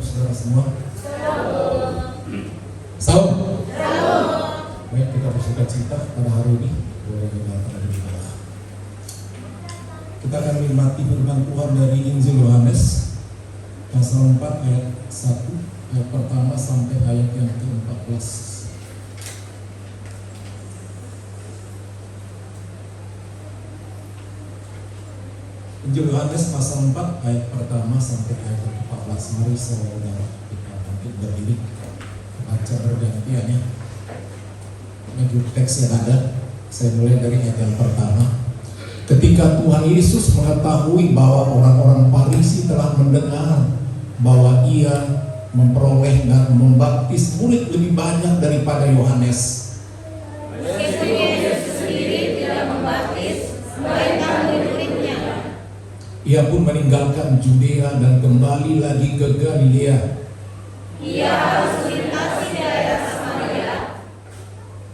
untuk saudara semua. Salam. Baik, kita bersuka cita pada hari ini. Kita akan menikmati firman Tuhan dari Injil Yohanes pasal 4 ayat 1 ayat pertama sampai ayat yang ke-14. Injil Yohanes pasal 4 ayat pertama sampai ayat ke-14. Mari saudara kita bangkit berdiri, baca bergantian ya. Menurut teks yang ada, saya mulai dari ayat yang pertama. Ketika Tuhan Yesus mengetahui bahwa orang-orang Farisi telah mendengar bahwa ia memperoleh dan membaptis murid lebih banyak daripada Yohanes, Yesus sendiri tidak membaptis, melainkan murid-muridnya. Ia pun meninggalkan Judea dan kembali lagi ke Galilea. Ia harus melintasi daerah Samaria.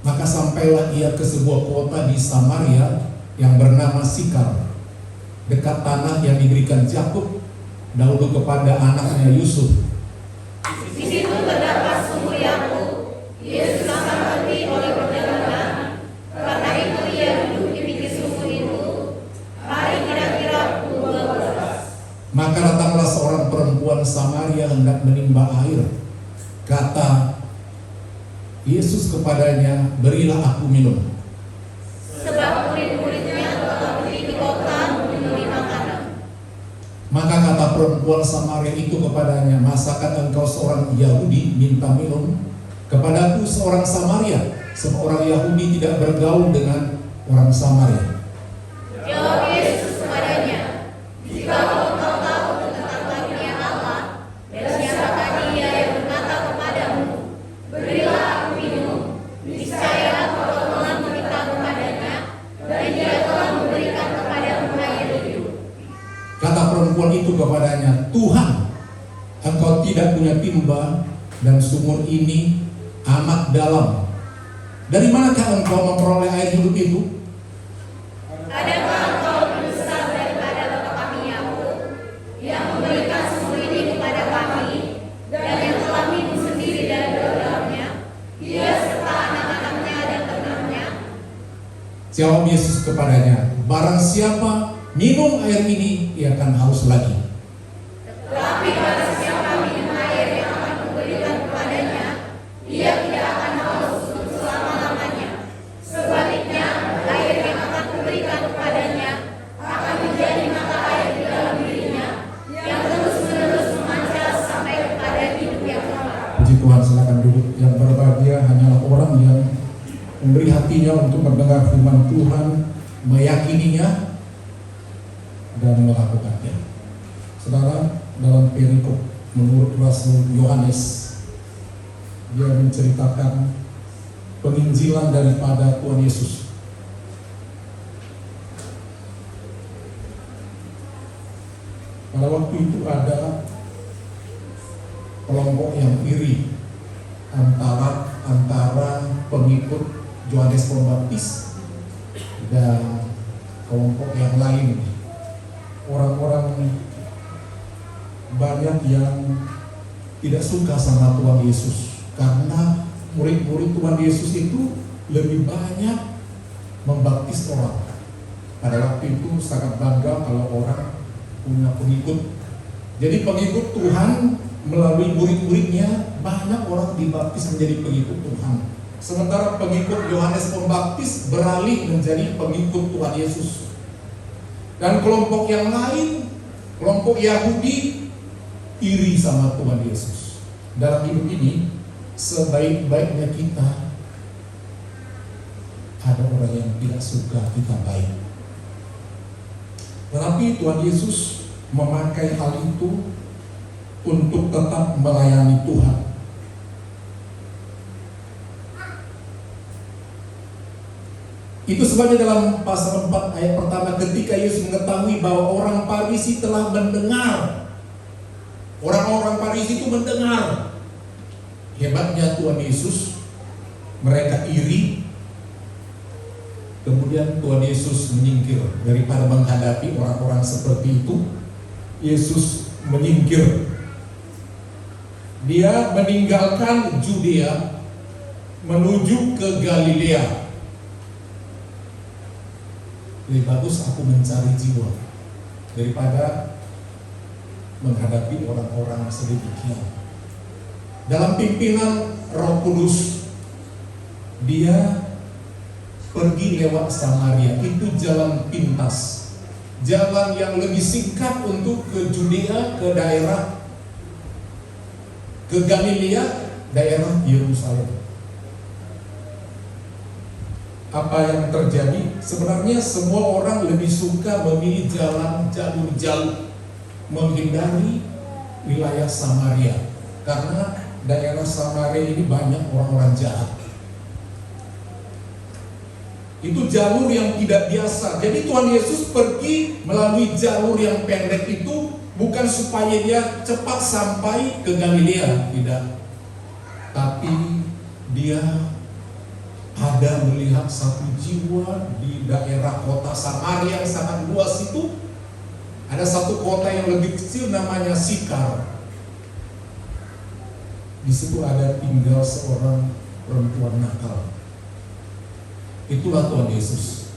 Maka sampailah ia ke sebuah kota di Samaria yang bernama Sikar, dekat tanah yang diberikan Yakub dahulu kepada anaknya Yusuf. Di situ terdapat sumur Yakub. Yesus sangat pergi oleh perjalanan. Karena itu ia duduk di pinggir sumur itu. Hari kira-kira pukul 12. Maka datanglah seorang perempuan Samaria hendak menimba air. Kata Yesus kepadanya, "Berilah aku minum." Sebab murid-muridnya telah pergi di kota membeli makanan. Maka kata perempuan Samaria itu kepadanya, "Masakan engkau seorang Yahudi minta minum kepadaku seorang Samaria? Sebab orang Yahudi tidak bergaul dengan orang Samaria." Jawab Yesus kepadanya, "Jikalau engkau tahu tentang karunia Allah, dan siapakah Dia yang berkata kepadamu, berilah aku minum, niscaya engkau telah meminta kepadanya, dan Dia telah memberikan kepadamu air hidup." Kata perempuan itu kepadanya, "Tuhan, engkau tidak punya timba dan sumur ini amat dalam. Dari manakah engkau memperoleh air hidup itu? Adakah engkau lebih besar daripada bapa kami Yakub, yang memberikan sumur ini kepada kami, dan yang telah minum sendiri dari dalamnya, dia serta anak-anaknya dan ternaknya?" Jawab Yesus kepadanya, "Barang siapa minum air ini, ia akan haus lagi. Tetapi barang siapa minum air yang akan kuberikan kepadanya, ia tidak akan haus untuk selama-lamanya. Sebaliknya, air yang akan kuberikan kepadanya akan menjadi mata air di dalam dirinya, yang terus-menerus memancar sampai kepada hidup yang kekal." Puji Tuhan, silakan duduk. Yang berbahagia hanyalah orang yang memberi hatinya untuk mendengar firman Tuhan, meyakininya, dan melakukannya. Saudara, dalam perikop menurut Rasul Yohanes, dia menceritakan penginjilan daripada Tuhan Yesus. Pada waktu itu ada kelompok yang iri antara pengikut Yohanes Pembaptis dan kelompok yang lain. Orang-orang banyak yang tidak suka sama Tuhan Yesus karena murid-murid Tuhan Yesus itu lebih banyak membaptis orang. Pada waktu itu sangat bangga kalau orang punya pengikut. Jadi pengikut Tuhan melalui murid-muridnya, banyak orang dibaptis menjadi pengikut Tuhan. Sementara pengikut Yohanes Pembaptis beralih menjadi pengikut Tuhan Yesus. Dan kelompok yang lain, kelompok Yahudi, iri sama Tuhan Yesus. Dalam hidup ini, sebaik-baiknya kita, ada orang yang tidak suka kita baik. Tetapi Tuhan Yesus memakai hal itu untuk tetap melayani Tuhan. Itu sebabnya dalam pasal 4 ayat pertama, ketika Yesus mengetahui bahwa orang Farisi telah mendengar, orang-orang Farisi itu mendengar hebatnya Tuhan Yesus, mereka iri. Kemudian Tuhan Yesus menyingkir. Daripada menghadapi orang-orang seperti itu, Yesus menyingkir. Dia meninggalkan Judea menuju ke Galilea. Lebih bagus aku mencari jiwa daripada menghadapi orang-orang sedemikian. Dalam pimpinan Roh Kudus, dia pergi lewat Samaria. Itu jalan pintas, jalan yang lebih singkat untuk ke Judea, ke daerah, ke Galilea, daerah Yerusalem. Apa yang terjadi? Sebenarnya semua orang lebih suka memilih jalur jauh, menghindari wilayah Samaria, karena daerah Samaria ini banyak orang-orang jahat. Itu jalur yang tidak biasa. Jadi Tuhan Yesus pergi melalui jalur yang pendek itu bukan supaya dia cepat sampai ke Galilea, tidak. Tapi dia ada melihat satu jiwa di daerah kota Samaria yang sangat luas itu. Ada satu kota yang lebih kecil namanya Sikar. Di situ ada tinggal seorang perempuan nakal. Itulah Tuhan Yesus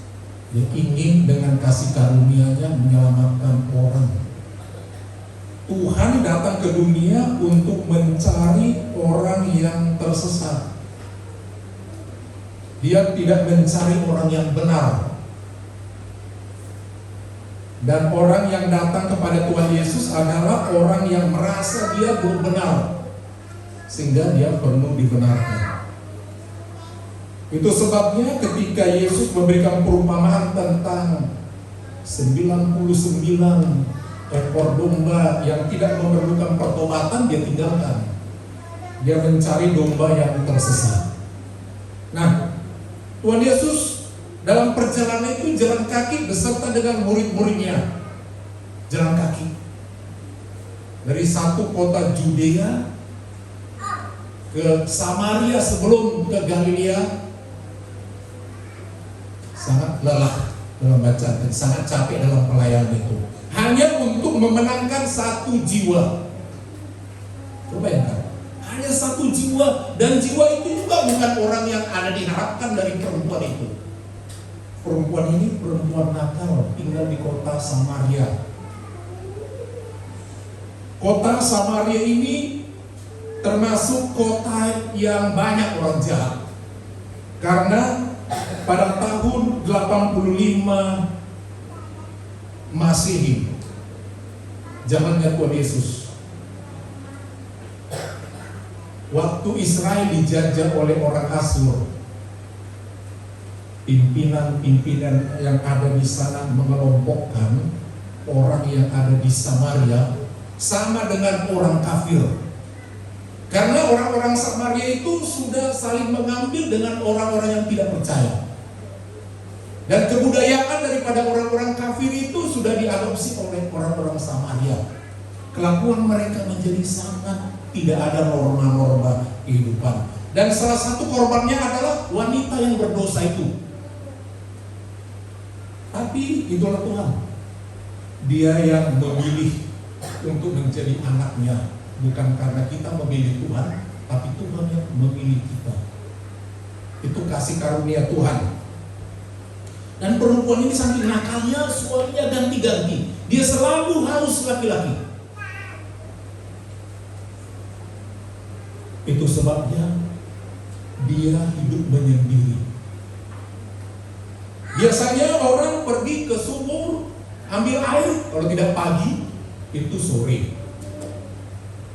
yang ingin dengan kasih karunia-Nya menyelamatkan orang. Tuhan datang ke dunia untuk mencari orang yang tersesat. Dia tidak mencari orang yang benar. Dan orang yang datang kepada Tuhan Yesus adalah orang yang merasa dia belum benar, sehingga dia perlu dibenarkan. Itu sebabnya ketika Yesus memberikan perumpamaan tentang 99 ekor domba yang tidak memerlukan pertobatan, dia tinggalkan. Dia mencari domba yang tersesat. Nah, Tuhan Yesus dalam perjalanan itu jalan kaki beserta dengan murid-muridnya. Jalan kaki dari satu kota Judea ke Samaria sebelum ke Galilea. Sangat lelah dalam bacaan, sangat capek dalam pelayanan itu, hanya untuk memenangkan satu jiwa. Coba bayangkan, hanya satu jiwa, dan jiwa itu juga bukan orang yang ada diharapkan dari perempuan itu. Perempuan ini perempuan nakal, tinggal di kota Samaria. Kota Samaria ini termasuk kota yang banyak orang jahat, karena pada tahun 85 Masehi, zamannya Tuhan Yesus, waktu Israel dijajah oleh orang Asyur, pimpinan-pimpinan yang ada di sana mengelompokkan orang yang ada di Samaria sama dengan orang kafir. Karena orang-orang Samaria itu sudah saling mengambil dengan orang-orang yang tidak percaya. Dan kebudayaan daripada orang-orang kafir itu sudah diadopsi oleh orang-orang Samaria. Kelakuan mereka menjadi sangat tidak ada norma-norma kehidupan. Dan salah satu korbannya adalah wanita yang berdosa itu. Tapi itulah Tuhan. Dia yang memilih untuk menjadi anaknya. Bukan karena kita memilih Tuhan, tapi Tuhan yang memilih kita. Itu kasih karunia Tuhan. Dan perempuan ini saking nakalnya, suaminya ganti-ganti. Dia selalu haus laki-laki. Itu sebabnya dia hidup menyendiri. Biasanya orang pergi ke sumur ambil air, kalau tidak pagi, itu sore.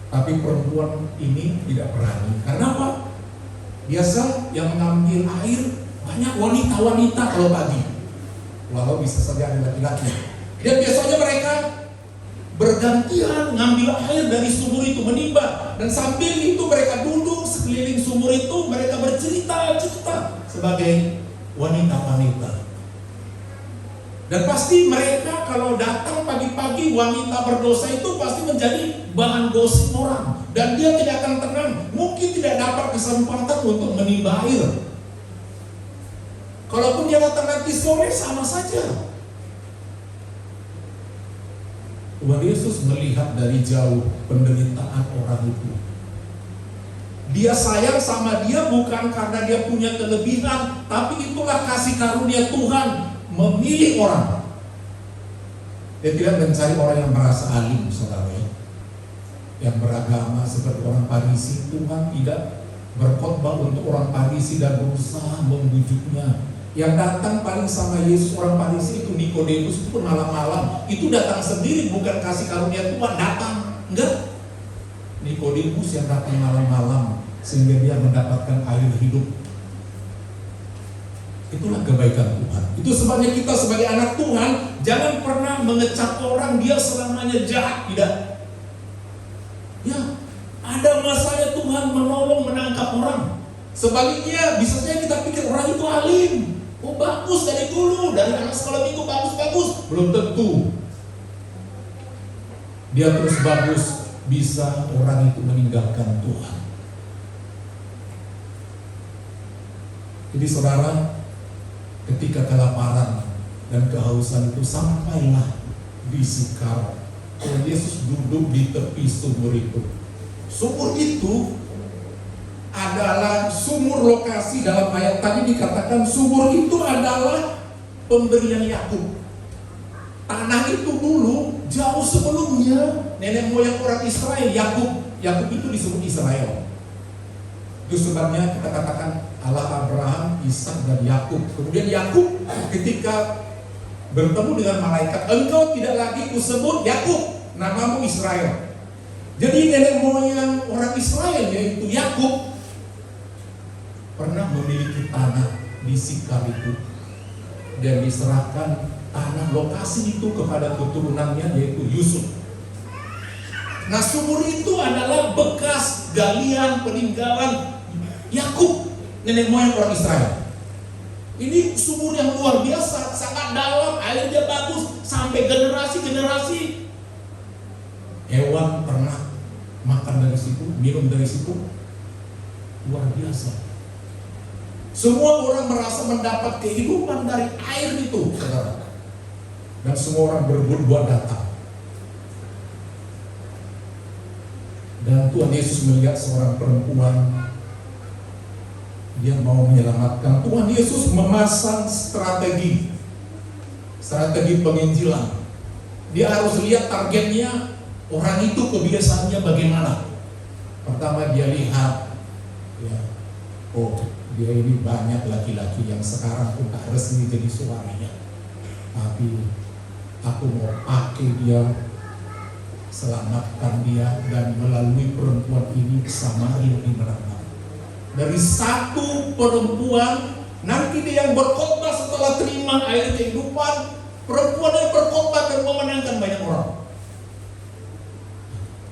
Tapi perempuan ini tidak berani. Karena apa? Biasa yang mengambil air banyak wanita-wanita kalau pagi, walau bisa saja ada laki-laki. Dan biasanya mereka bergantian ngambil air dari sumur itu, menimba. Dan sambil itu mereka duduk sekeliling sumur itu, mereka bercerita-cerita sebagai wanita-wanita. Dan pasti mereka kalau datang pagi-pagi wanita berdosa itu pasti menjadi bahan gosip orang. Dan dia tidak akan tenang, mungkin tidak dapat kesempatan untuk menimba air. Kalaupun dia datang nanti sore sama saja. Tuhan Yesus melihat dari jauh penderitaan orang itu. Dia sayang sama dia bukan karena dia punya kelebihan, tapi itulah kasih karunia Tuhan memilih orang. Dia tidak mencari orang yang merasa alim, saudara, yang beragama seperti orang Farisi. Tuhan tidak berkhotbah untuk orang Farisi dan berusaha membujuknya. Yang datang paling sama Yesus orang Farisi itu Nikodemus, itu pun malam-malam. Itu datang sendiri, bukan kasih karunia Tuhan datang, enggak. Nikodemus yang datang malam-malam sehingga dia mendapatkan air hidup. Itulah kebaikan Tuhan. Itu sebabnya kita sebagai anak Tuhan jangan pernah mengecap orang dia selamanya jahat, tidak. Ya, ada masanya Tuhan menolong menangkap orang. Sebaliknya bisa saja kita pikir orang itu alim, oh bagus dari dulu, dari anak sekolah minggu bagus-bagus. Belum tentu dia terus bagus, bisa orang itu meninggalkan Tuhan. Jadi saudara, ketika kelaparan dan kehausan itu sampailah di Sikar, Tuhan Yesus duduk di tepi sumur itu. Sumur itu adalah sumur lokasi dalam ayat tadi dikatakan sumur itu adalah pemberian Yakub. Tanah itu dulu jauh sebelumnya nenek moyang orang Israel, Yakub itu disebut Israel. Itu sebabnya kita katakan Allah Abraham, Ishak dan Yakub. Kemudian Yakub ketika bertemu dengan malaikat, engkau tidak lagi kusebut Yakub, namamu Israel. Jadi nenek moyang orang Israel yaitu Yakub pernah memiliki tanah di Sikar itu dan diserahkan tanah lokasi itu kepada keturunannya yaitu Yusuf. Nah, sumur itu adalah bekas galian peninggalan Yakub, nenek moyang orang Israel. Ini sumur yang luar biasa, sangat dalam, airnya bagus sampai generasi-generasi. Hewan pernah makan dari situ, minum dari situ, luar biasa. Semua orang merasa mendapat kehidupan dari air itu, saudara. Dan semua orang berebut datang. Dan Tuhan Yesus melihat seorang perempuan, dia mau menyelamatkan. Tuhan Yesus memasang strategi penginjilan. Dia harus lihat targetnya, orang itu kebiasaannya bagaimana. Pertama dia lihat, ya, oh dia ini banyak laki-laki yang sekarang pun tak resmi jadi suaminya, tapi aku mau pakai dia, selamatkan dia, dan melalui perempuan ini Samaria dimenangkan. Dari satu perempuan, nanti dia yang berkhotbah setelah terima air kehidupan, perempuan yang berkhotbah dan memenangkan banyak orang.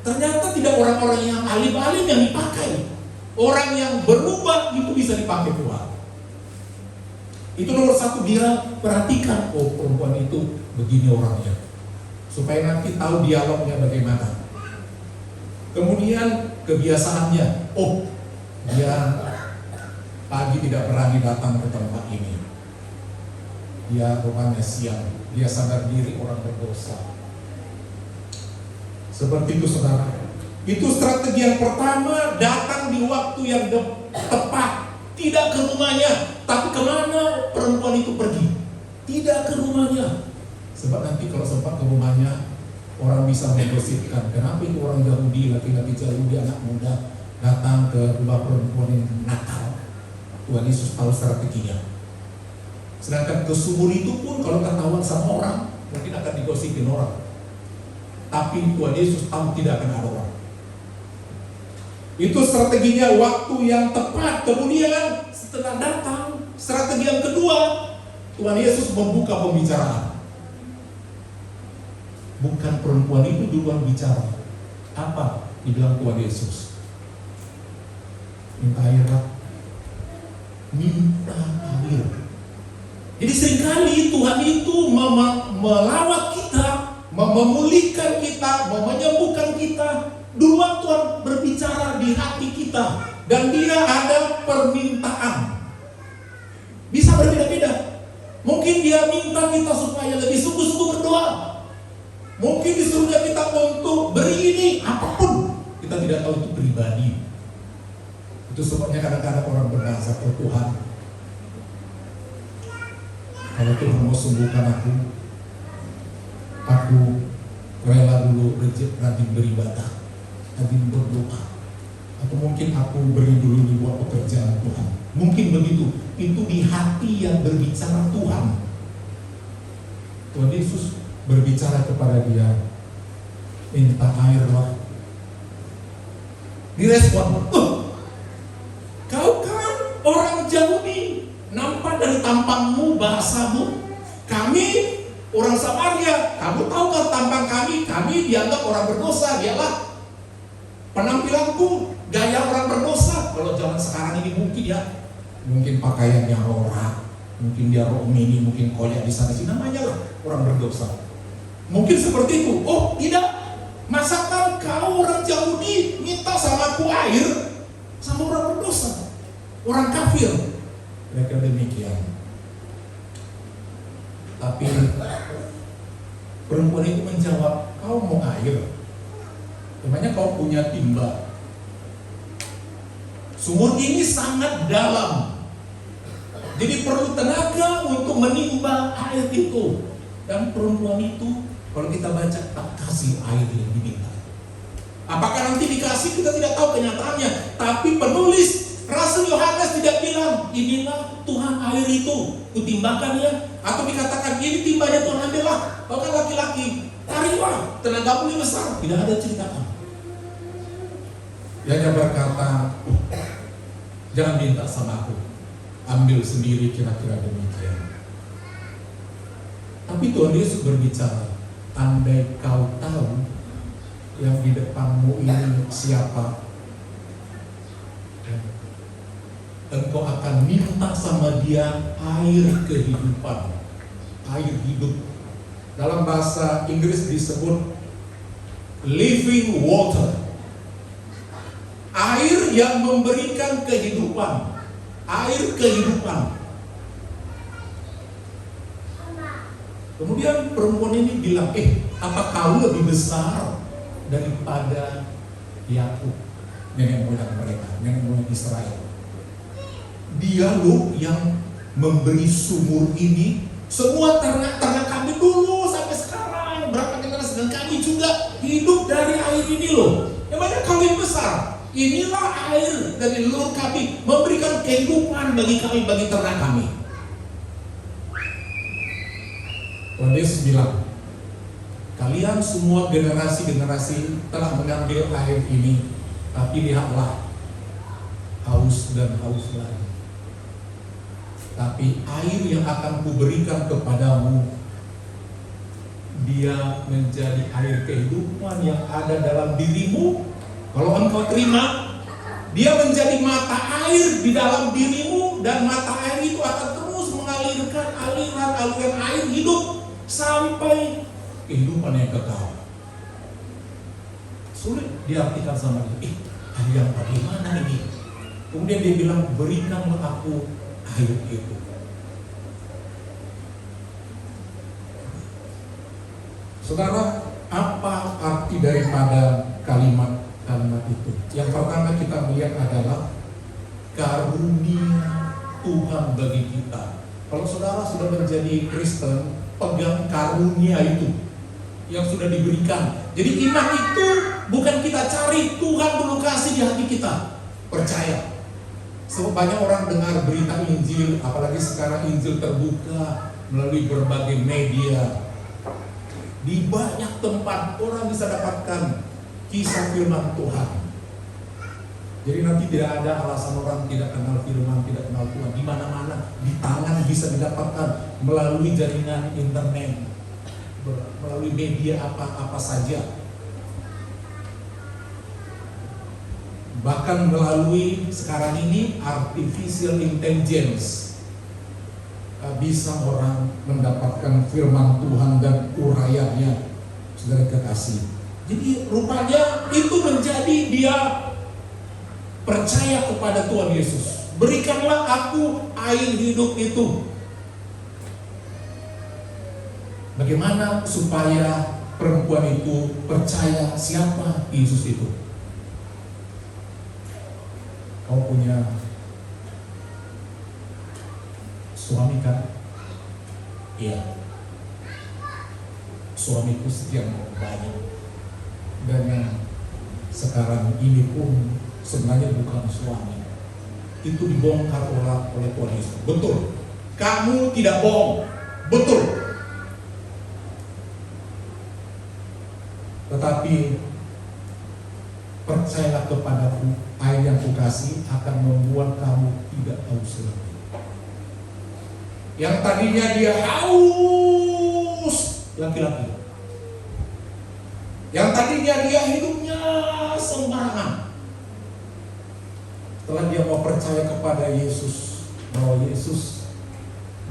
Ternyata tidak orang-orang yang alim-alim yang dipakai, orang yang berubah itu bisa dipakai Tuhan. Itu nomor satu, dia perhatikan, oh perempuan itu begini orangnya, supaya nanti tahu dialognya bagaimana. Kemudian kebiasaannya, oh dia pagi tidak berani datang ke tempat ini, dia rupanya siang, dia sadar diri orang berdosa. Seperti itu saudara. Itu strategi yang pertama, datang di waktu yang tepat. Tidak ke rumahnya, tapi kemana perempuan itu pergi? Tidak ke rumahnya. Sebab nanti kalau sempat ke rumahnya, orang bisa menggosipkan, kenapa itu orang Yahudi, laki-laki Yahudi, anak muda datang ke rumah perempuan yang nakal. Tuhan Yesus tahu strateginya. Sedangkan ke sumur itu pun kalau ketahuan sama orang, mungkin akan digosipin orang. Tapi Tuhan Yesus tahu tidak akan ada orang. Itu strateginya, waktu yang tepat. Kemudian setelah datang, strategi yang kedua, Tuhan Yesus membuka pembicaraan. Bukan perempuan itu duluan bicara. Apa? Dibilang Tuhan Yesus, minta air, minta air. Jadi seringkali Tuhan itu melawat kita, memulihkan kita, menyembuhkan kita. Duluan Tuhan berbicara di hati kita, dan dia ada permintaan. Bisa berbeda-beda. Mungkin dia minta kita supaya lebih sungguh-sungguh berdoa. Mungkin disuruh kita untuk beri ini, apapun. Kita tidak tahu itu pribadi. Itu sebabnya kadang-kadang orang bernazar ke Tuhan, kalau Tuhan mau sembuhkan aku rela dulu rajin beribadah, rajin berdoa, atau mungkin aku beri dulu di buat pekerjaan Tuhan. Mungkin begitu. Itu di hati yang berbicara Tuhan. Tuhan Yesus berbicara kepada dia, minta air lah. Direspon, kau kan orang Yahudi, nampak dari tampangmu, bahasamu. Kami orang Samaria, kamu tahu kan tampang kami dianggap orang berdosa. Dialah penampilanku, gaya orang berdosa. Kalau zaman sekarang ini mungkin pakaiannya rorak, mungkin dia rok mini, mungkin koyak di sana sini, namanya lah orang berdosa. Mungkin seperti itu. Oh tidak, masakan kau orang Yahudi minta sama aku air, sama orang berdosa, orang kafir. Mereka demikian. Tapi perempuan itu menjawab, kau mau air? Namanya kau punya timba. Sumur ini sangat dalam, jadi perlu tenaga untuk menimba air itu. Dan perempuan itu, kalau kita baca, tak kasih air yang diminta. Apakah nanti dikasih, kita tidak tahu kenyataannya. Tapi penulis Rasul Yohanes tidak bilang, inilah Tuhan air itu, kutimbakan ya. Atau dikatakan, ini timbanya Tuhan ambillah. Kau kan laki-laki, tariklah, tenaga lebih besar. Tidak ada ceritakan. Dia hanya berkata, jangan minta sama aku, ambil sendiri, kira-kira demikian. Tapi Tuhan Yesus berbicara, andai kau tahu yang di depanmu ini siapa, engkau akan minta sama dia air kehidupan, air hidup. Dalam bahasa Inggris disebut living water, air yang memberikan kehidupan, air kehidupan. Kemudian perempuan ini bilang, apa kau lebih besar daripada Yakub, nenek moyang mereka, nenek moyang Israel? Dia loh yang memberi sumur ini. Semua ternak-ternak kami dulu sampai sekarang, berapa generasi, dan kami juga hidup dari air ini loh. Emangnya kau yang besar? Inilah air dari leluhur kami, memberikan kehidupan bagi kami, bagi ternak kami. Tuhan Yesus bilang, kalian semua generasi-generasi telah mengambil air ini, tapi lihatlah, haus dan haus lagi. Tapi air yang akan kuberikan kepadamu, dia menjadi air kehidupan yang ada dalam dirimu. Kalau engkau terima, dia menjadi mata air di dalam dirimu, dan mata air itu akan terus mengalirkan aliran-aliran air hidup sampai kehidupan yang kekal. Sulit diartikan sama dia. Air yang bagaimana ini? Kemudian dia bilang, berikanlah aku air itu. Saudara, apa arti daripada kalimat itu? Yang pertama kita melihat adalah karunia Tuhan bagi kita. Kalau saudara sudah menjadi Kristen, pegang karunia itu yang sudah diberikan. Jadi iman itu bukan kita cari, Tuhan dulu kasih di hati kita. Percaya. Sebab banyak orang dengar berita Injil, apalagi sekarang Injil terbuka melalui berbagai media. Di banyak tempat orang bisa dapatkan kisah firman Tuhan. Jadi nanti tidak ada alasan orang tidak kenal firman, tidak kenal Tuhan. Di mana-mana, di tangan bisa didapatkan melalui jaringan internet, melalui media apa saja. Bahkan melalui sekarang ini artificial intelligence, bisa orang mendapatkan firman Tuhan dan urayanya. Saudara kekasih, jadi rupanya itu menjadi dia percaya kepada Tuhan Yesus. Berikanlah aku air hidup itu. Bagaimana supaya perempuan itu percaya siapa Yesus itu? Kau punya suami kan? Iya. Suamiku sekian banyak. Dan yang sekarang ini pun sebenarnya bukan suami. Itu dibongkar oleh Tuhan Yesus. Betul. Kamu tidak bohong. Betul. Tetapi percayalah kepadaku, air yang kukasih akan membuat kamu tidak haus lagi. Yang tadinya dia haus, laki-laki. Yang tadinya dia hidupnya sembarangan. Setelah dia mau percaya kepada Yesus, bahwa Yesus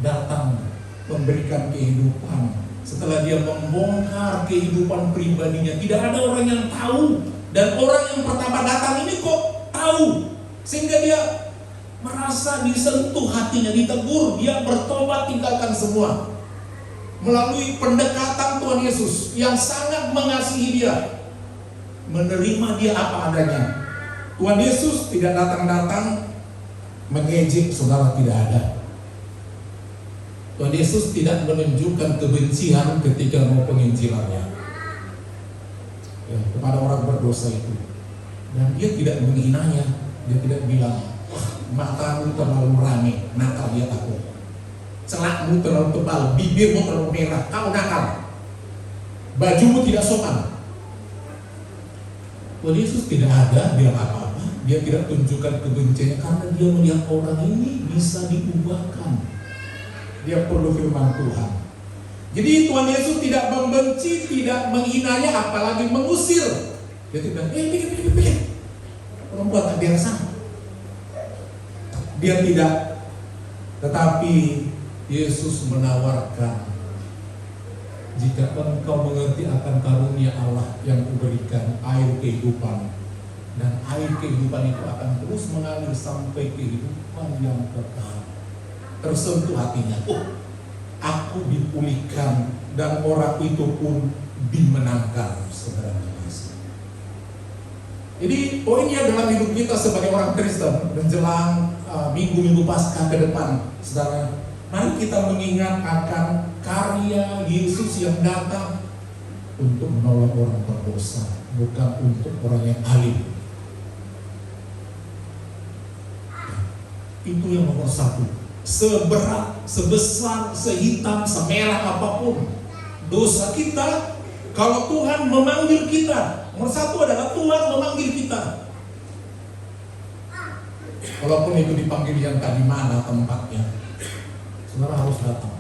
datang memberikan kehidupan. Setelah dia membongkar kehidupan pribadinya, tidak ada orang yang tahu. Dan orang yang pertama datang ini kok tahu. Sehingga dia merasa disentuh hatinya, ditegur. Dia bertobat, tinggalkan semua. Melalui pendekatan Tuhan Yesus yang sangat mengasihi dia, menerima dia apa adanya. Tuhan Yesus tidak datang-datang mengejek saudara, tidak ada. Tuhan Yesus tidak menunjukkan kebencian ketika mau penginjilannya ya, kepada orang berdosa itu. Dan dia tidak menghinanya. Dia tidak bilang, wah matamu terlalu rame, nakal, dia takut. Celakmu terlalu tebal, bibirmu terlalu merah, kau nakal. Bajumu tidak sopan. Tuhan Yesus tidak ada bilang apa-apa. Dia tidak tunjukkan kebenciannya karena dia melihat orang ini bisa diubahkan. Dia perlu firman Tuhan. Jadi Tuhan Yesus tidak membenci, tidak menghinanya, apalagi mengusir. Dia tidak, pikir. Perempuan tak biasa. Dia tidak. Tetapi Yesus menawarkan, jika engkau mengerti akan karunia Allah yang kuberikan, air kehidupan, dan air kehidupan itu akan terus mengalir sampai kehidupan yang kekal. Tersentuh hatinya, aku dipulihkan dan orang itu pun dimenangkan, saudara kasih. Jadi poinnya dalam hidup kita sebagai orang Kristen menjelang minggu-minggu Paskah ke depan, saudara, mari kita mengingat akan karya Yesus yang datang untuk menolong orang berdosa, bukan untuk orang yang alim. Itu yang nomor satu. Seberat, sebesar, sehitam, semerah apapun dosa kita, kalau Tuhan memanggil kita, nomor satu adalah Tuhan memanggil kita. Walaupun itu dipanggil yang tadi mana tempatnya, saudara harus datang.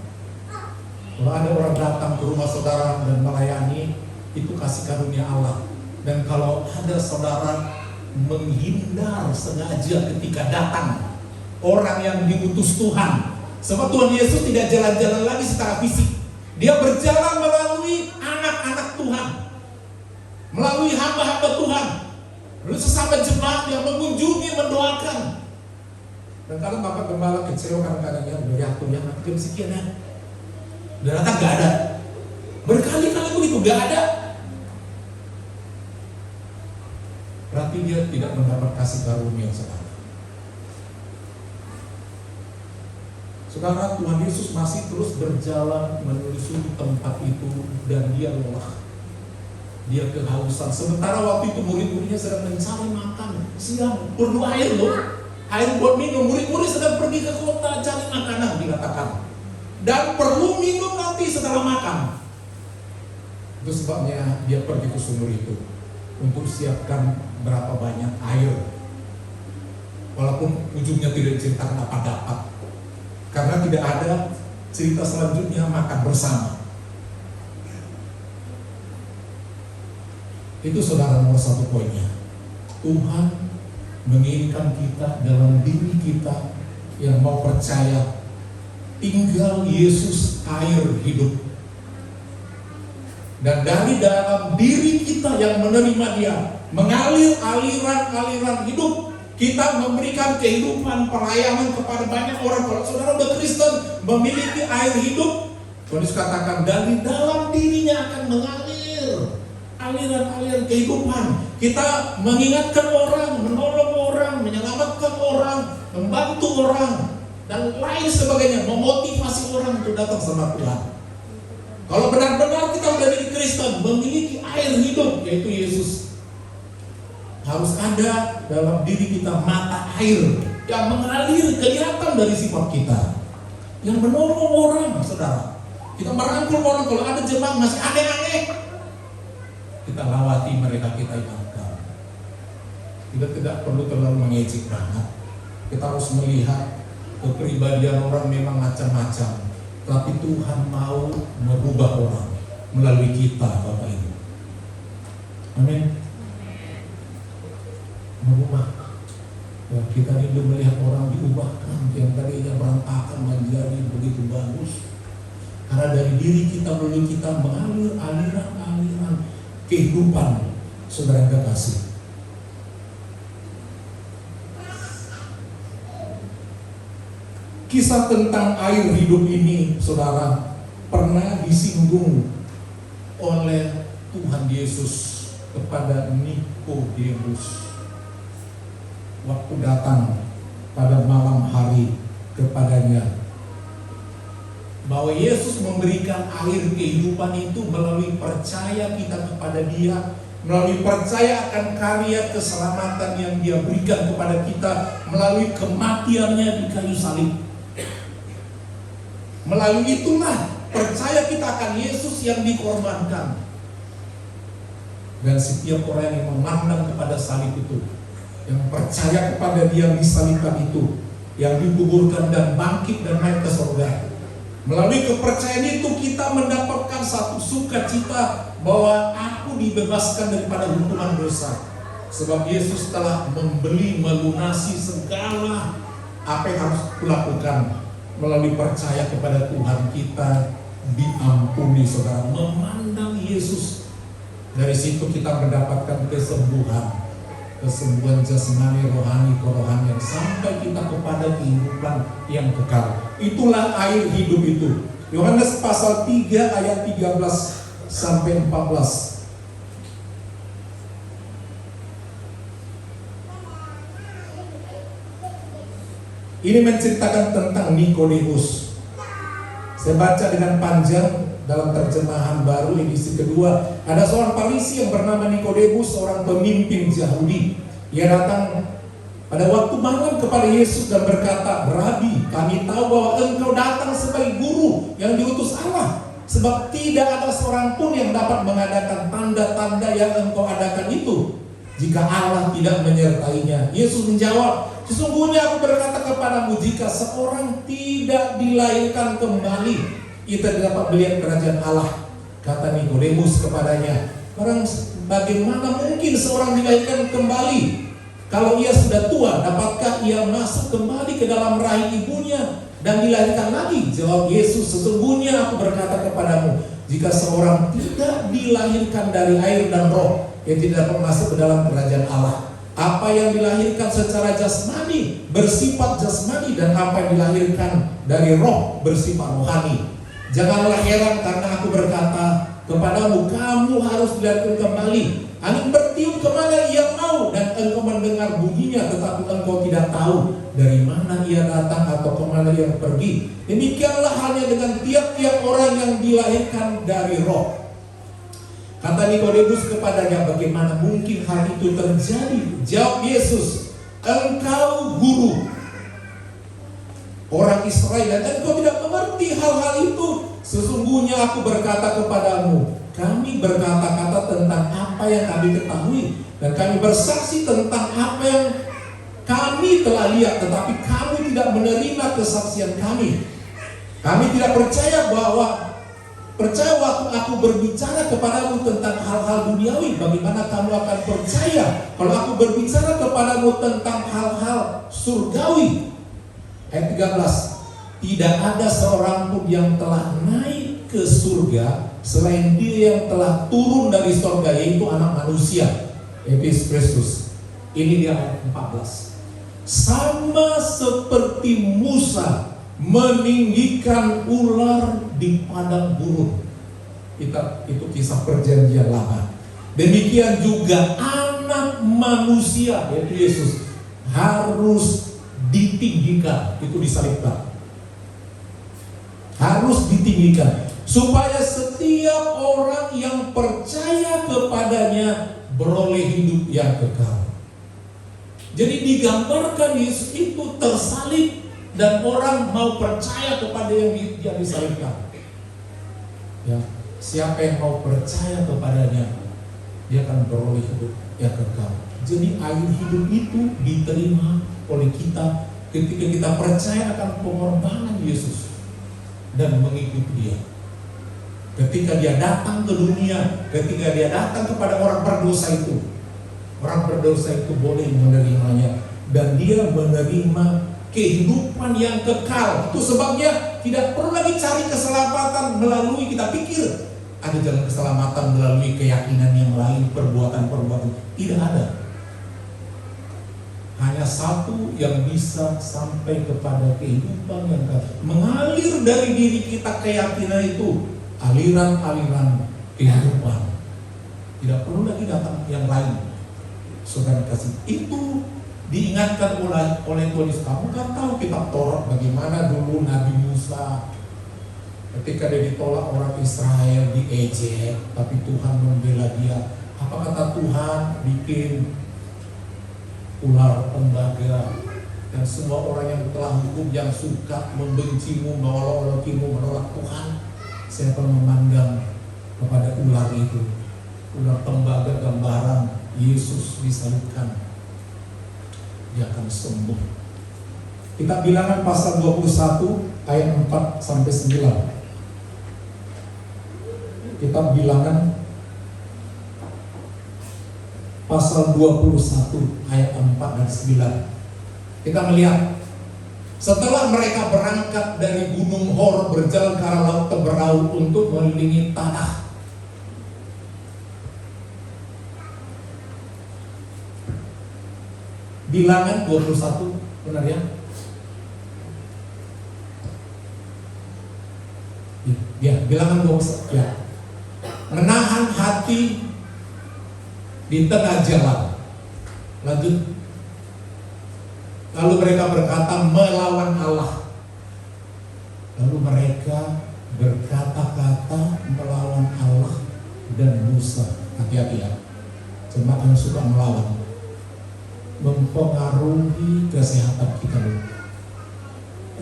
Kalau ada orang datang ke rumah saudara dan melayani, itu kasih karunia Allah. Dan kalau ada saudara menghindar sengaja ketika datang orang yang diutus Tuhan, sebab Tuhan Yesus tidak jalan-jalan lagi secara fisik. Dia berjalan melalui anak-anak Tuhan, melalui hamba-hamba Tuhan, lalu sesama jemaat yang mengunjungi, mendoakan. Dan kalau Bapak Gembala kecewa kadang-kadang udah jatuh ya, nanti jam sekian ya, udah datang gak ada. Berkali-kali begitu gak ada. Berarti dia tidak mendapat kasih karunia saudara. Saudara, Tuhan Yesus masih terus berjalan menelusuri tempat itu dan dia lelah. Dia kehausan. Sementara waktu itu murid-muridnya sedang mencari makan siang, perlu air loh, air buat minum. Murid-murid sedang pergi ke kota cari makanan dikatakan, dan perlu minum nanti setelah makan. Itu sebabnya dia pergi ke sumur itu untuk siapkan berapa banyak air. Walaupun ujungnya tidak diceritakan apa dapat, karena tidak ada cerita selanjutnya makan bersama. Itu saudara nomor satu poinnya. Tuhan menginginkan kita dalam diri kita yang mau percaya, tinggal Yesus air hidup. Dan dari dalam diri kita yang menerima dia, mengalir aliran-aliran hidup. Kita memberikan kehidupan pelayanan kepada banyak orang. Kalau saudara udah Kristen, memiliki air hidup, Tuhan Yesus katakan dari dalam dirinya akan mengalir aliran-aliran kehidupan. Kita mengingatkan orang, menolong orang, menyelamatkan membantu orang, dan lain sebagainya, memotivasi orang untuk datang sama Tuhan. Kalau benar-benar kita menjadi Kristen, memiliki air hidup, yaitu Yesus, harus ada dalam diri kita mata air yang mengalir kelihatan dari sifat kita, yang menolong orang, saudara. Kita merangkul orang, kalau ada jemaat masih aneh-aneh, kita lawati mereka, kita ingatkan. Kita tidak perlu terlalu mengejek banget. Kita harus melihat kepribadian orang memang macam-macam, tapi Tuhan mau merubah orang melalui kita, Bapak Ibu. Amin. Merubah. Ya, kita rindu melihat orang diubahkan, yang tadinya berantakan menjadi begitu bagus. Karena dari diri kita, melalui kita mengalir aliran-aliran kehidupan, saudara yang kekasih. Kisah tentang air hidup ini, saudara, pernah disinggung oleh Tuhan Yesus kepada Nikodemus waktu datang pada malam hari kepadanya, bahwa Yesus memberikan air kehidupan itu melalui percaya kita kepada Dia, melalui percaya akan karya keselamatan yang Dia berikan kepada kita melalui kematiannya di kayu salib. Melalui itulah percaya kita akan Yesus yang dikorbankan. Dan setiap orang yang memandang kepada salib itu, yang percaya kepada Dia yang disalibkan itu, yang dikuburkan dan bangkit dan naik ke surga, melalui kepercayaan itu kita mendapatkan satu sukacita bahwa aku dibebaskan daripada hukuman dosa, sebab Yesus telah membeli, melunasi segala apa yang harus kulakukan. Melalui percaya kepada Tuhan kita diampuni, saudara. Memandang Yesus, dari situ kita mendapatkan kesembuhan jasmani, rohani, kerohanian, sampai kita kepada kehidupan yang kekal. Itulah air hidup itu. Yohanes pasal 3 ayat 13 sampai 14. Ini menceritakan tentang Nikodemus. Saya baca dengan panjang dalam terjemahan baru edisi kedua. Ada seorang Farisi yang bernama Nikodemus, seorang pemimpin Yahudi. Ia datang pada waktu malam kepada Yesus dan berkata, "Rabi, kami tahu bahwa engkau datang sebagai guru yang diutus Allah, sebab tidak ada seorang pun yang dapat mengadakan tanda-tanda yang engkau adakan itu jika Allah tidak menyertainya." Yesus menjawab, "Sesungguhnya aku berkata kepadamu, jika seorang tidak dilahirkan kembali, ia tidak dapat melihat kerajaan Allah." Kata Nikodemus kepadanya, "Bagaimana mungkin seorang dilahirkan kembali? Kalau ia sudah tua, dapatkah ia masuk kembali ke dalam rahim ibunya dan dilahirkan lagi?" Jawab Yesus, "Sesungguhnya aku berkata kepadamu, jika seorang tidak dilahirkan dari air dan roh, ia tidak dapat masuk ke dalam kerajaan Allah. Apa yang dilahirkan secara jasmani bersifat jasmani, dan apa yang dilahirkan dari roh bersifat rohani. Janganlah heran karena aku berkata kepadamu, kamu harus dilahirkan kembali. Angin bertiup kemana ia mau, dan engkau mendengar bunyinya, tetapi engkau tidak tahu dari mana ia datang atau kemana ia pergi. Demikianlah halnya dengan tiap-tiap orang yang dilahirkan dari roh." Kata Nikodemus kepadanya, "Bagaimana mungkin hal itu terjadi?" Jawab Yesus, "Engkau guru orang Israel dan engkau tidak mengerti hal-hal itu. Sesungguhnya aku berkata kepadamu, kami berkata-kata tentang apa yang kami ketahui, dan kami bersaksi tentang apa yang kami telah lihat, tetapi kamu tidak menerima kesaksian kami. Kami tidak percaya waktu aku berbicara kepadamu tentang hal-hal duniawi. Bagaimana kamu akan percaya kalau aku berbicara kepadamu tentang hal-hal surgawi?" Ayat 13, "Tidak ada seorang pun yang telah naik ke surga selain Dia yang telah turun dari surga, yaitu Anak Manusia, Yesus Kristus." Ini dia ayat 14. "Sama seperti Musa meninggikan ular di padang gurun." Itu kisah perjanjian lama. Demikian juga Anak Manusia, yaitu Yesus, harus ditinggikan ditinggikan, itu disalibkan. Harus ditinggikan supaya setiap orang yang percaya kepadanya beroleh hidup yang kekal. Jadi digambarkan Yesus itu tersalib dan orang mau percaya kepada yang dia disalibkan. Ya, siapa yang mau percaya kepadanya, dia akan beroleh hidup yang kekal. Jadi air hidup itu diterima oleh kita ketika kita percaya akan pengorbanan Yesus dan mengikuti dia. Ketika dia datang ke dunia, ketika dia datang kepada orang berdosa itu, orang berdosa itu boleh menerimanya dan dia menerima kehidupan yang kekal. Itu sebabnya tidak perlu lagi cari keselamatan melalui kita pikir ada jalan keselamatan melalui keyakinan yang lain, perbuatan-perbuatan. Tidak ada. Hanya satu yang bisa sampai kepada kehidupan yang kekal. Mengalir dari diri kita keyakinan itu, aliran-aliran kehidupan. Tidak perlu lagi datang yang lain. Saudara kasih, itu diingatkan oleh Tuhan Yesus. Kamu kan tahu kitab Taurat bagaimana dulu Nabi Musa ketika dia ditolak orang Israel, diejek, tapi Tuhan membela dia. Apa kata Tuhan? Bikin ular tembaga, dan semua orang yang telah hukum yang suka membencimu, mengolok-olokimu, menolak Tuhan, saya akan memandang kepada ular itu. Ular tembaga gambaran Yesus disalibkan, dia akan sembuh. Kita Bilangan pasal 21 ayat 4 sampai 9. Kita Bilangan pasal 21 ayat 4 dan 9. Kita melihat setelah mereka berangkat dari Gunung Hor berjalan ke arah laut Teberau untuk mengelilingi tanah. Bilangan 21, benar ya? Ya, Bilangan 21 ya. Menahan hati di tengah jalan. Lanjut. Lalu mereka berkata melawan Allah. Lalu mereka berkata-kata melawan Allah dan Musa. Hati-hati ya. Jemaat yang suka melawan mempengaruhi kesehatan kita,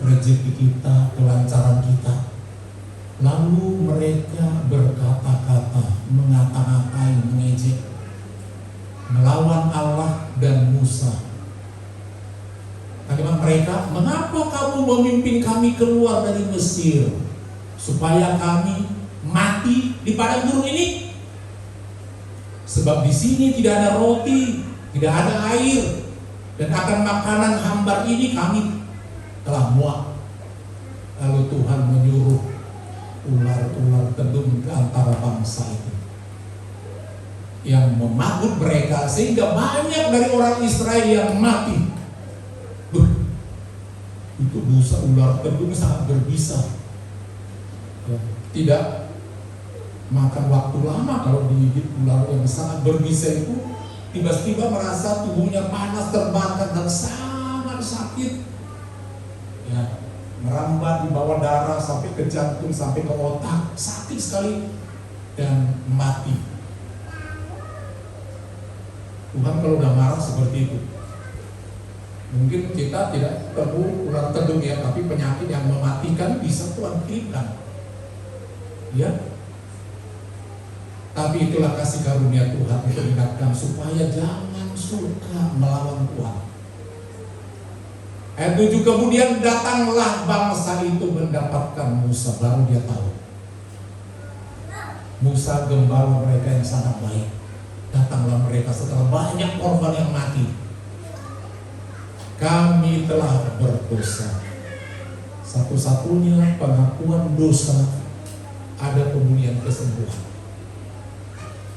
rezeki kita, kelancaran kita. Lalu mereka berkata-kata, mengata-ngatai, mengejek, melawan Allah dan Musa. Kalimat mereka, mengapa kamu memimpin kami keluar dari Mesir supaya kami mati di padang gurun ini? Sebab di sini tidak ada roti, tidak ada air, dan akan makanan hambar ini kami telah muak. Lalu Tuhan menyuruh ular-ular tedung ke antara bangsa itu yang memagut mereka, sehingga banyak dari orang Israel yang mati. Itu dosa ular tedung sangat berbisa. Tidak makan waktu lama kalau digigit ular yang sangat berbisa itu. Tiba-tiba merasa tubuhnya panas, terbakar dan sangat sakit. Ya, merambat di bawah darah sampai ke jantung, sampai ke otak, sakit sekali dan mati. Tuhan kalau udah marah seperti itu. Mungkin kita tidak ketemu ular tedung ya, tapi penyakit yang mematikan bisa Tuhan kirimkan. Ya. Tapi itulah kasih karunia Tuhan untuk mengingatkan supaya jangan suka melawan Tuhan. Ayat 7, kemudian datanglah bangsa itu mendapatkan Musa. Baru dia tahu Musa gembala mereka yang sangat baik. Datanglah mereka setelah banyak korban yang mati. Kami telah berdosa. Satu-satunya pengakuan dosa ada kemudian kesembuhan.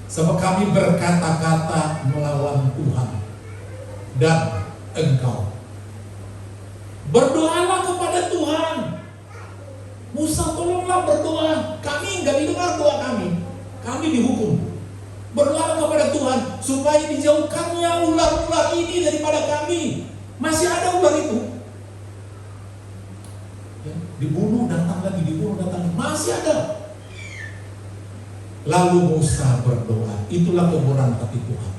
Sebab kami berkata-kata melawan Tuhan dan engkau. Berdoalah kepada Tuhan. Musa, tolonglah berdoa. Kami enggak didengar doa kami. Kami dihukum. Berdoalah kepada Tuhan supaya dijauhkannya ular-ular ini daripada kami. Masih ada ular itu. Dibunuh, datang lagi, dibunuh, datang lagi. Masih ada. Lalu Musa berdoa. Itulah kemurahan hati Tuhan.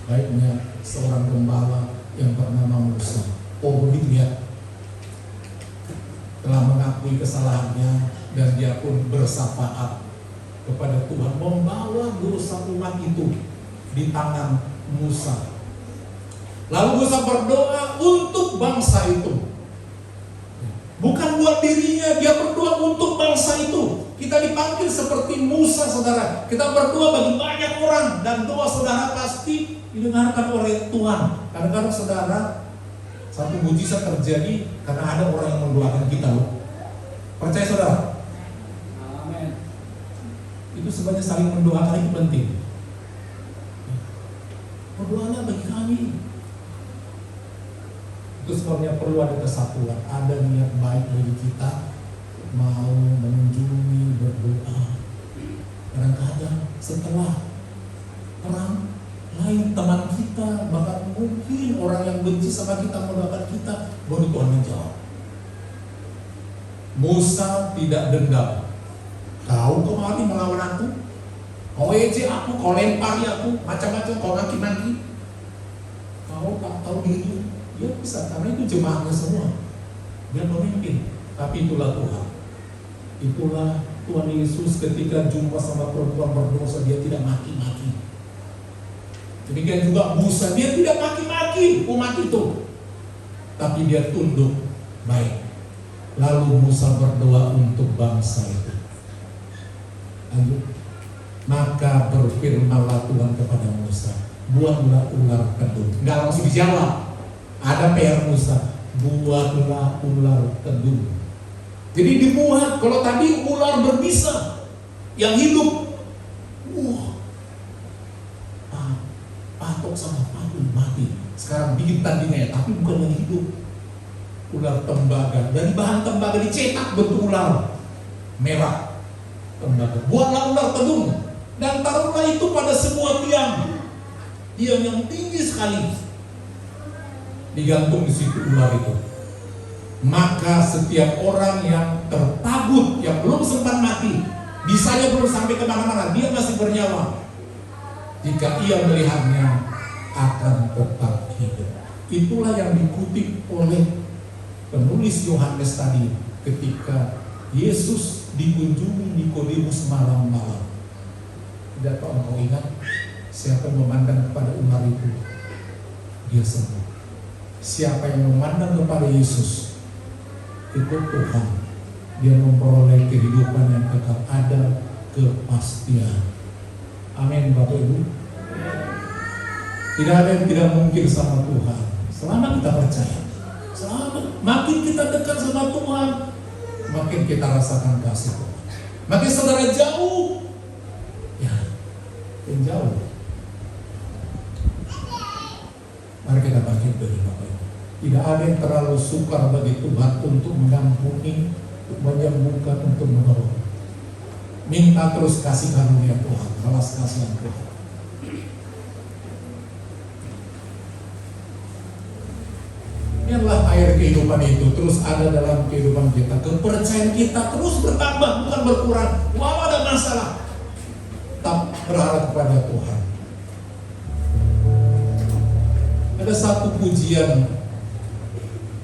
Baiknya seorang gembala yang bernama Musa. Oh begitu ya. Telah mengakui kesalahannya dan dia pun bersafaat kepada Tuhan, membawa dosa umat itu di tangan Musa. Lalu Musa berdoa untuk bangsa itu. Bukan buat dirinya, dia berdoa untuk bangsa itu. Kita dipanggil seperti Musa, saudara. Kita berdoa bagi banyak orang, dan doa saudara pasti didengarkan oleh Tuhan. Kadang-kadang saudara, satu mujizat terjadi karena ada orang yang mendoakan kita loh. Percaya saudara? Amin. Itu sebenarnya saling mendoakan itu penting. Berdoalah bagi kami. Itu sebabnya perlu ada kesatuan, ada niat baik bagi kita, mau mengunjungi, berdoa. Kadang-kadang setelah perang lain teman kita, bahkan mungkin orang yang benci sama kita mendoakan kita, baru Tuhan menjawab. Musa tidak dendam. Kau kemari melawan aku, kau ejek aku, kau lempari aku, macam-macam, kau maki-maki. Kau tak tahu diri. Dia bisa, karena itu jemaatnya semua. Dia pemimpin. Tapi itulah Tuhan. Itulah Tuhan Yesus ketika jumpa sama perempuan berdosa, dia tidak maki-maki. Demikian juga Musa, dia tidak maki-maki umat itu, tapi dia tunduk baik. Lalu Musa berdoa untuk bangsa itu. Lanjut. Maka berfirmanlah Tuhan kepada Musa, buatlah ular kedung. Nggak langsung dijawab. Ada PR Musa, buatlah ular kedung. Jadi dibuat. Kalau tadi ular berbisa yang hidup, patok sama patung mati. Sekarang bikin tandingnya, tapi bukan yang hidup. Ular tembaga, dari bahan tembaga dicetak bentuk ular merah tembaga. Buatlah ular kedung dan taruhlah itu pada sebuah tiang yang tinggi sekali. Digantung di situ ular itu. Maka setiap orang yang tertabut, yang belum sempat mati, bisanya belum sampai kemana-mana, dia masih bernyawa, jika ia melihatnya akan tetap hidup. Itulah yang dikutip oleh penulis Yohanes tadi ketika Yesus dikunjungi Nikodemus malam-malam. Tidak tahu engkau ingat siapa yang memandang kepada ular itu, dia sembuh. Siapa yang memandang kepada Yesus, itu Tuhan. Dia memperoleh kehidupan yang kekal, ada kepastian. Amin Bapak Ibu. Tidak ada yang tidak mungkin sama Tuhan, selama kita percaya. Selama makin kita dekat sama Tuhan, makin kita rasakan kasih Tuhan. Makin saudara jauh, ya, makin jauh. Mari kita bangkit dari Bapak Ibu. Tidak ada yang terlalu sukar bagi Tuhan untuk mengampuni, untuk menyembuhkan, untuk menolong. Minta terus kasih karunia Tuhan, balas kasihan Tuhan. Biarlah air kehidupan itu terus ada dalam kehidupan kita. Kepercayaan kita terus bertambah, bukan berkurang. Walau ada masalah, tetap berharap kepada Tuhan. Ada satu pujian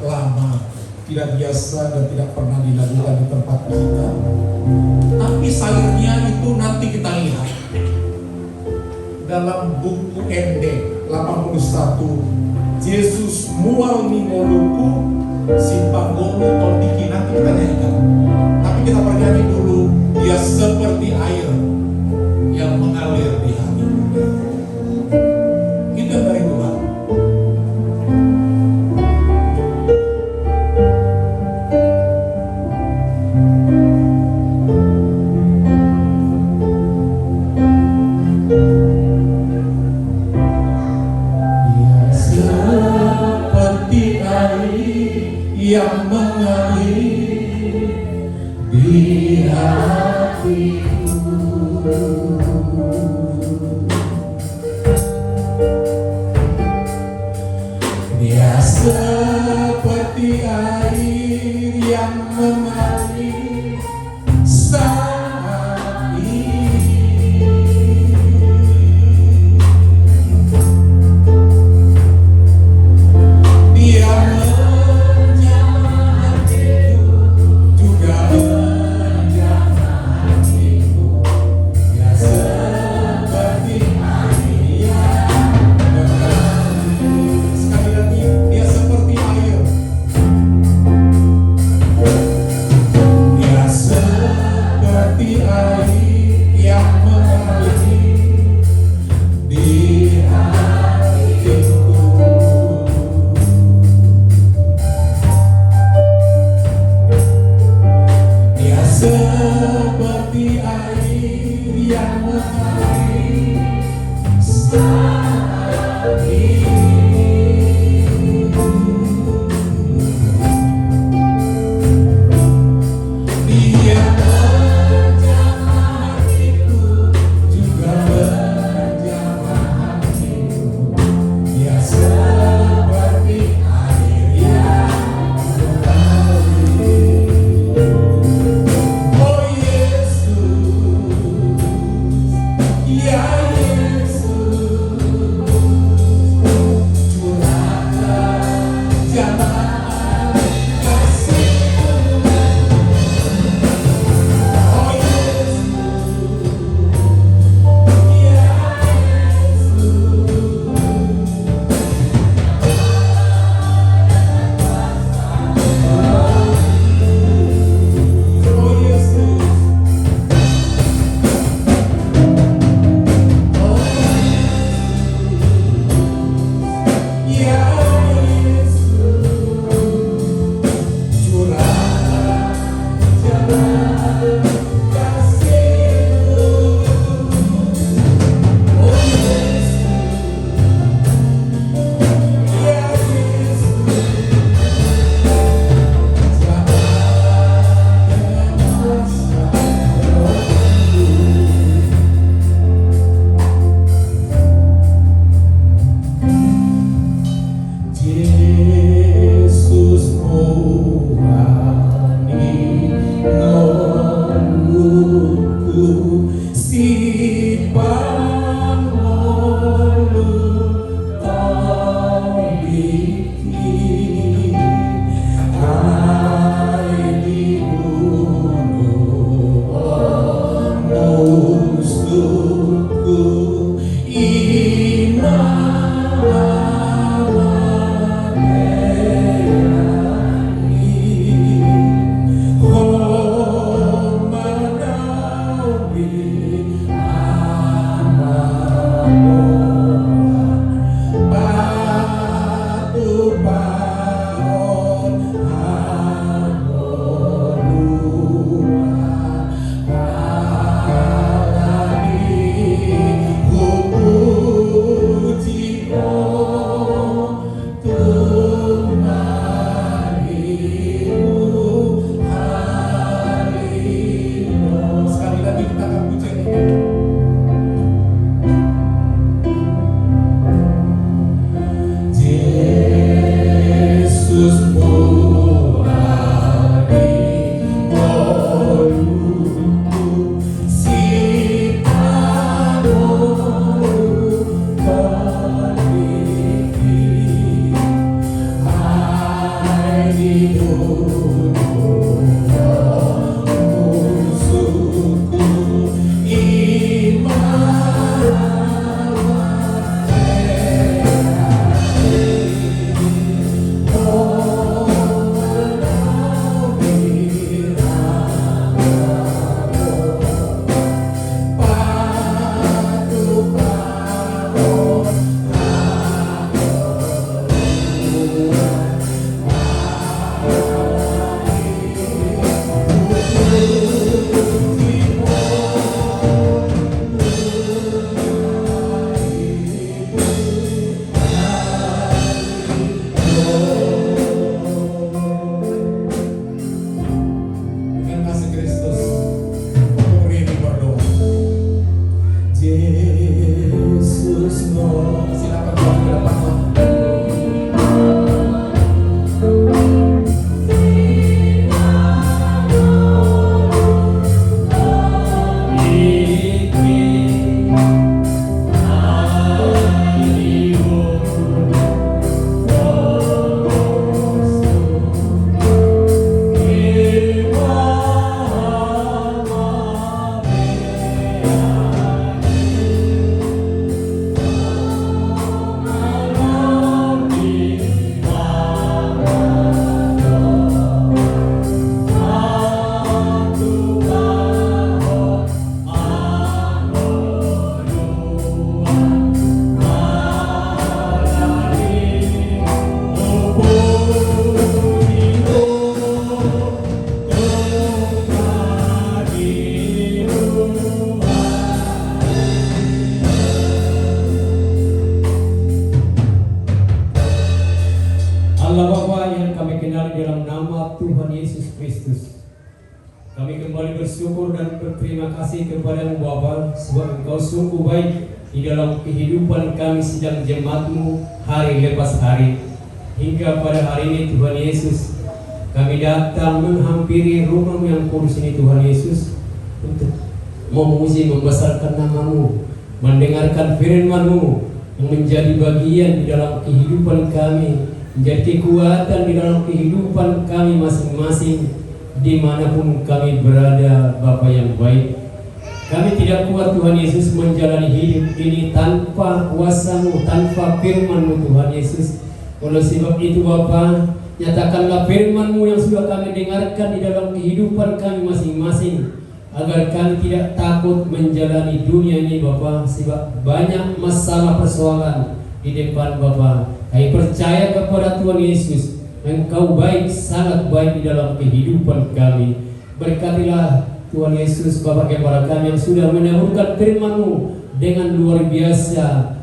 lama, tidak biasa dan tidak pernah dilakukan di tempat kita, tapi sayurnya itu nanti kita lihat dalam buku ND 81, Yesus mual mingoluku simpanggolu tondiki. Nanti kita nyanyikan, tapi kita bernyanyi dulu. Dia seperti air yang mengalir di hati. Itu yang dari Tuhan. Yang mengalir di hatiku, dia seperti air yang Dengan kasih Kristus, puri ini berdoa. Yesus Lord, silakan bawa ke depan. Allah Bapa yang kami kenal dalam nama Tuhan Yesus Kristus, kami kembali bersyukur dan berterima kasih kepada-Mu Bapa, sebab Engkau sungguh baik di dalam kehidupan kami sedang jemaat-Mu hari lepas hari. Hingga pada hari ini Tuhan Yesus, kami datang menghampiri rumah-Mu yang kudus ini Tuhan Yesus, untuk memuji membesarkan nama-Mu, mendengarkan firman-Mu yang menjadi bagian di dalam kehidupan kami, menjadi kekuatan di dalam kehidupan kami masing-masing dimanapun kami berada. Bapa yang baik, kami tidak kuat Tuhan Yesus menjalani hidup ini tanpa kuasa-Mu, tanpa firman-Mu Tuhan Yesus. Oleh sebab itu Bapa, nyatakanlah firman-Mu yang sudah kami dengarkan di dalam kehidupan kami masing-masing, agar kami tidak takut menjalani dunia ini Bapa, sebab banyak masalah persoalan di depan Bapa. Kami percaya kepada Tuhan Yesus, Engkau baik, sangat baik di dalam kehidupan kami. Berkatilah Tuhan Yesus Bapa kepada kami yang sudah menyahurkan firman-Mu dengan luar biasa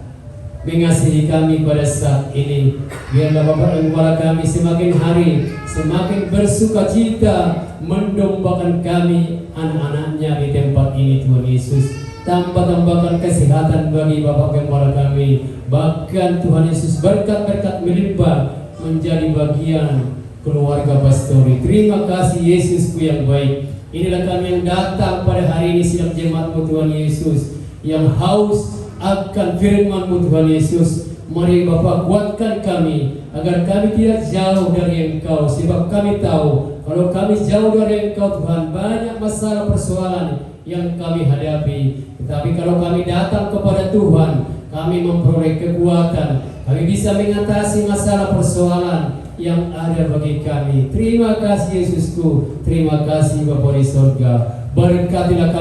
mengasihi kami pada saat ini. Biarlah Bapa kepada kami semakin hari semakin bersuka cita mendombakan kami anak-anaknya di tempat ini Tuhan Yesus. Tambahkan kesehatan bagi Bapak kepada kami. Bahkan Tuhan Yesus berkat-berkat melimpah menjadi bagian keluarga pastori. Terima kasih Yesusku yang baik. Inilah kami yang datang pada hari ini sidang jemaat-Mu Tuhan Yesus, yang haus akan firman-Mu Tuhan Yesus. Mari Bapa kuatkan kami agar kami tidak jauh dari Engkau, sebab kami tahu kalau kami jauh dari Engkau Tuhan, banyak masalah persoalan yang kami hadapi. Tetapi kalau kami datang kepada Tuhan, kami memperoleh kekuatan, kami bisa mengatasi masalah persoalan yang ada bagi kami. Terima kasih Yesusku, terima kasih Bapa di surga. Berkatilah kami.